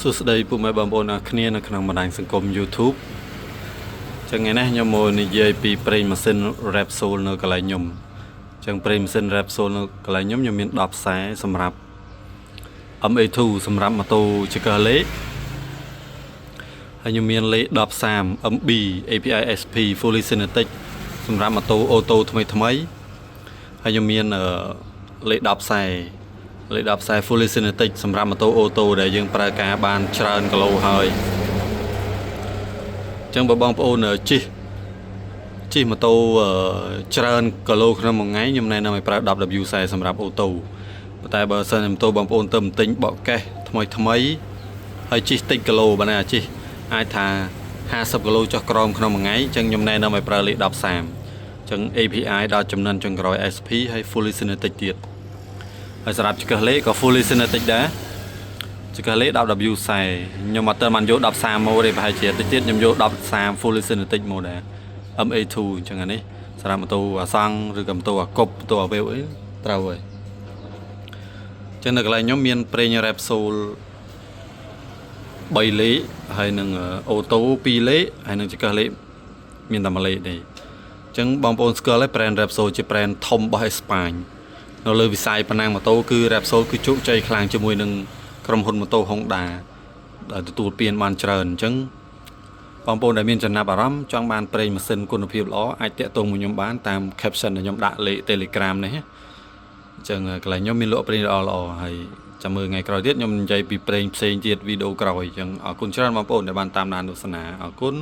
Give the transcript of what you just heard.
សួស្តីពុកម៉ែបងប្អូនអរគ្នានៅក្នុងបណ្ដាញសង្គម YouTube ចឹងថ្ងៃនេះខ្ញុំមកនិយាយពីប្រេងម៉ាស៊ីន Repsol នៅកន្លែងខ្ញុំចឹងប្រេងម៉ាស៊ីន Repsol នៅកន្លែងខ្ញុំមាន10ខ្សែសម្រាប់ MA2 សម្រាប់ម៉ូតូចង្កឹះលេខហើយខ្ញុំមានលេខ1030 MB API SP Fully Synthetic សម្រាប់ម៉ូតូអូតូថ្មីហើយខ្ញុំមានលេខ10ខ្សែលេខ10ខ្សែ Fully Synthetic សម្រាប់ម៉ូតូអូតូដែលយើងប្រើការបានច្រើនគីឡូហើយអញ្ចឹងបើបងប្អូនជិះម៉ូតូច្រើនគីឡូក្នុងមួយថ្ងៃខ្ញុំណែនាំឲ្យប្រើ 10W ខ្សែសម្រាប់អូតូប៉ុន្តែបើសិនជាម៉ូតូបងប្អូនទៅទិញបកកេសថ្មីហើយជិះតិចគីឡូបើណាជិះអាចថា50គីឡូចុះក្រោមក្នុងមួយថ្ងៃអញ្ចឹងខ្ញុំណែនាំឲ្យប្រើលេខ1030អញ្ចឹង API ដល់ចំណិនចុងក្រោយ SP ហើយ Fully Synthetic ទៀតហើយសម្រាប់ចង្កឹះលេខក៏ Fully Synthetic ដែរចង្កឹះលេខ 10W ខ្សែខ្ញុំអត់ទាន់បានយក1030ម៉ូទេប្រហែលជាតិចទៀតខ្ញុំយក1030 Fully Synthetic ម៉ូដែរ MA2 អញ្ចឹងអានេះសម្រាប់ម៉ូតូអាសង់ឬក៏ម៉ូតូអាកុបម៉ូតូអាវេវអីត្រូវហើយអញ្ចឹងនៅកន្លែងខ្ញុំមានប្រេង Repsol 3លេខហើយនឹងអូតូ2លេខហើយនឹងចង្កឹះលេខមានតែ1លេខទេអញ្ចឹងបងប្អូនស្គាល់ហើយ brand Repsol ជា brand ធំរបស់អេស្ប៉ាញនៅលើវិស័យប៉ុណ្ណាម៉ូតូគឺ Repsol គឺជោគជ័យខ្លាំងជាមួយនឹងក្រុមហ៊ុនម៉ូតូ Honda ដែលទទួលពានបានច្រើនអញ្ចឹងបងប្អូនដែលមានចំណាប់អារម្មណ៍ចង់បានប្រេងម៉ាស៊ីនគុណភាពល្អអាចតាក់ទងមកខ្ញុំបានតាម caption ដែលខ្ញុំដាក់លេខ Telegram នេះអញ្ចឹងកន្លែងខ្ញុំមានលក់ប្រេងល្អហើយចាំមើលថ្ងៃក្រោយទៀតខ្ញុំនិយាយពីប្រេងផ្សេងទៀតវីដេអូក្រោយអញ្ចឹងអរគុណច្រើនបងប្អូនដែលបានតាមដានទស្សនាអរគុណ